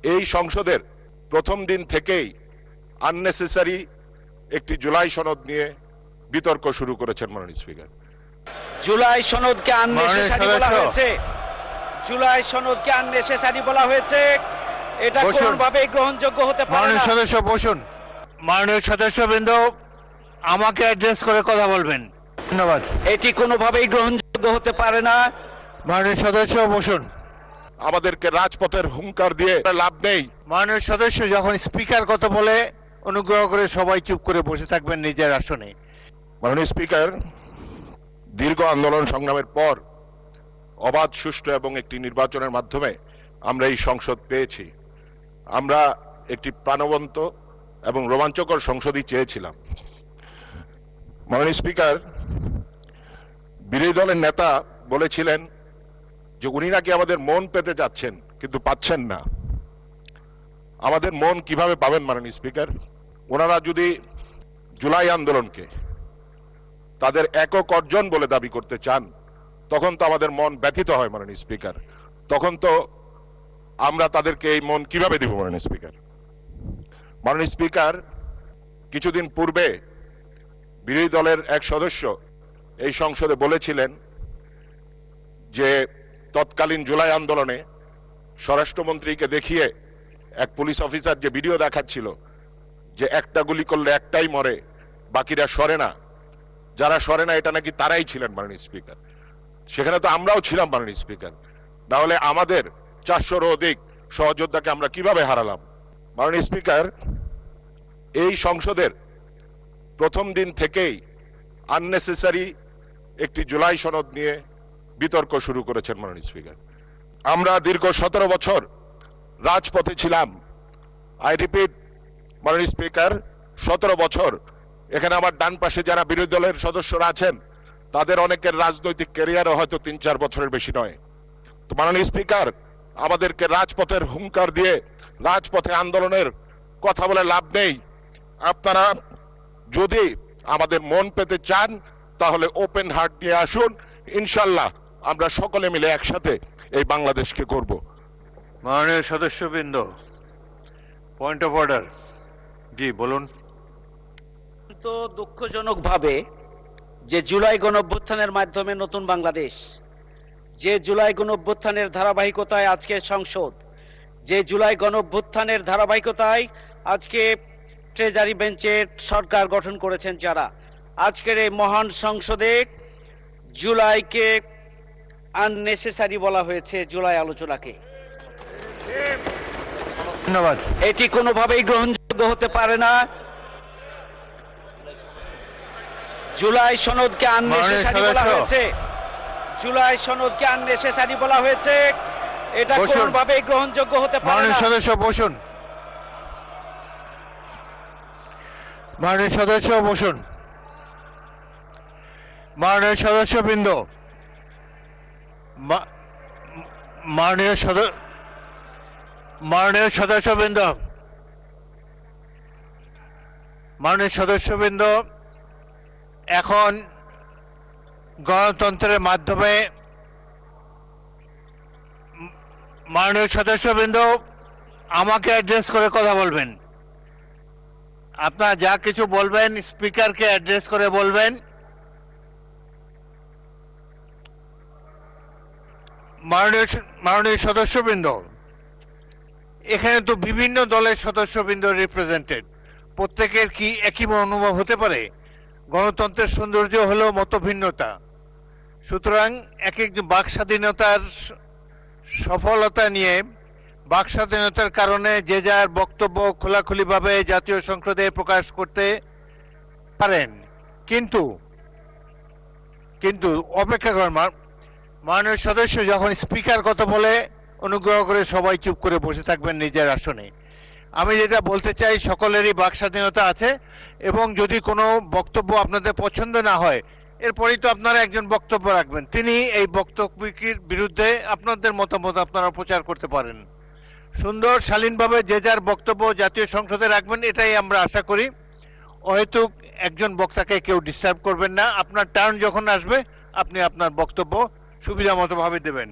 এই সংসদের প্রথম দিন থেকেই আননেসেসারি একটি জুলাই সনদ নিয়ে বিতর্ক শুরু করেছেন মাননীয় স্পিকার। জুলাই সনদকে আননেসেসারি বলা হয়েছে, জুলাই সনদকে আননেসেসারি বলা হয়েছে, এটা কোনোভাবেই গ্রহণযোগ্য হতে পারে না। মাননীয় সদস্য বসুন। মাননীয় সদস্যবৃন্দ আমাকে অ্যাড্রেস করে কথা বলবেন। ধন্যবাদ। এটি কোনোভাবেই গ্রহণযোগ্য হতে পারে না। মাননীয় সদস্য বসুন। আমাদেরকে রাজপথের হুঙ্কার দিয়ে লাভ নেই। মাননীয় সদস্য যখন স্পিকার কথা বলে অনুগ্রহ করে সবাই চুপ করে বসে থাকবেন নিজের আসনে। মাননীয় স্পিকার, দীর্ঘ আন্দোলন সংগ্রামের পর অবাধ, সুষ্ঠু এবং একটি নির্বাচনের মাধ্যমে আমরা এই সংসদ পেয়েছি। আমরা একটি প্রাণবন্ত এবং রোমাঞ্চকর সংসদই চেয়েছিলাম। মাননীয় স্পিকার, বিরোধী দলের নেতা বলেছিলেন যে উনি নাকি আমাদের মন পেতে যাচ্ছেন, কিন্তু পাচ্ছেন না। আমাদের মন কিভাবে পাবেন মাননীয় স্পিকার? ওনারা যদি জুলাই আন্দোলনকে তাদের একক অর্জন বলে দাবি করতে চান, তখন তো আমাদের মন ব্যথিত হয় মাননীয় স্পিকার। তখন তো আমরা তাদেরকে এই মন কিভাবে দিব মাননীয় স্পিকার? মাননীয় স্পিকার, কিছুদিন পূর্বে বিরোধী দলের এক সদস্য এই সংসদে বলেছিলেন যে তৎকালীন জুলাই আন্দোলনে স্বরাষ্ট্রমন্ত্রীকে দেখিয়ে এক পুলিশ অফিসার যে ভিডিও দেখাচ্ছিল যে একটা গুলি করলে একটাই মরে, বাকিরা সরে না, যারা সরে না এটা নাকি তারাই ছিলেন মাননীয় স্পিকার। সেখানে তো আমরাও ছিলাম মাননীয় স্পিকার। না হলে আমাদের 400-র অধিক সহযোদ্ধাকে আমরা কিভাবে হারালাম? মাননীয় স্পিকার, এই সংসদের প্রথম দিন থেকেই আননেসেসারি একটি জুলাই সনদ নিয়ে বিতর্ক শুরু করেছেন মাননীয় স্পিকার। আমরা দীর্ঘ 17 বছর রাজপথে ছিলাম। আই রিপিট মাননীয় স্পিকার, 17 বছর। এখানে আমার ডান পাশে যারা বিরোধী দলের সদস্যরা আছেন তাদের অনেকের রাজনৈতিক ক্যারিয়ারও হয়তো 3-4 বছরের বেশি নয়। তো মাননীয় স্পিকার, আমাদেরকে রাজপথের হুঙ্কার দিয়ে রাজপথে আন্দোলনের কথা বলে লাভ নেই। আপনারা যদি আমাদের মন পেতে চান তাহলে ওপেন হার্ট নিয়ে আসুন। ইনশাল্লাহ আমরা সকলে মিলে একসাথে এই বাংলাদেশকে করব। মাননীয় সদস্যবৃন্দ, পয়েন্ট অফ অর্ডার। জি বলুন। তো দুঃখজনকভাবে যে জুলাই গণঅভ্যুত্থানের মাধ্যমে নতুন বাংলাদেশ, যে জুলাই গণঅভ্যুত্থানের ধারাবাহিকতায় আজকে সংসদ, যে জুলাই গণঅভ্যুত্থানের ধারাবাহিকতায় আজকে ট্রেজারি বেঞ্চের সরকার গঠন করেছেন যারা, আজকের এই মহান সংসদে জুলাইকে আননেসেসারি বলা হয়েছে, জুলাই আলোচনাকে। ধন্যবাদ। এটি কোনোভাবেই গ্রহণযোগ্য হতে পারে না। জুলাই সনদকে আননেসেসারি বলা হয়েছে, জুলাই সনদকে আননেসেসারি বলা হয়েছে, এটা কোনোভাবেই গ্রহণযোগ্য হতে পারে না। মাননীয় সদস্য বসুন। মাননীয় সদস্য বসুন। মাননীয় সদস্যবৃন্দ, মাননীয় সদস্যবৃন্দ, মাননীয় সদস্যবৃন্দ, এখন গণতন্ত্রের মাধ্যমে মাননীয় সদস্যবৃন্দ আমাকে অ্যাড্রেস করে কথা বলবেন। আপনারা যা কিছু বলবেন স্পিকারকে অ্যাড্রেস করে বলবেন। মাননীয় সদস্যবৃন্দ, এখানে তো বিভিন্ন দলের সদস্যবৃন্দ রিপ্রেজেন্টেড, প্রত্যেকের কি একই অনুভব হতে পারে? গণতন্ত্রের সৌন্দর্য হলো মতভিন্নতা। সুতরাং এক এক বাক স্বাধীনতার সফলতা নিয়ে, বাক স্বাধীনতার কারণে যে যার বক্তব্য খোলাখুলিভাবে জাতীয় সংসদে প্রকাশ করতে পারেন, কিন্তু অপেক্ষা করেন। মাননীয় সদস্য যখন স্পিকার কথা বলে অনুগ্রহ করে সবাই চুপ করে বসে থাকবেন নিজের আসনে। আমি যেটা বলতে চাই, সকলেরই বাক স্বাধীনতা আছে এবং যদি কোনো বক্তব্য আপনাদের পছন্দ না হয় এরপরেই তো আপনারা একজন বক্তব্য রাখবেন, তিনি এই বক্তব্যের বিরুদ্ধে আপনাদের মতামত আপনারা প্রচার করতে পারেন। সুন্দর শালীনভাবে যে যার বক্তব্য জাতীয় সংসদে রাখবেন, এটাই আমরা আশা করি। অহেতুক একজন বক্তাকে কেউ ডিস্টার্ব করবেন না। আপনার টার্ন যখন আসবে আপনি আপনার বক্তব্য সুবিধা মতো ভাবে দেবেন।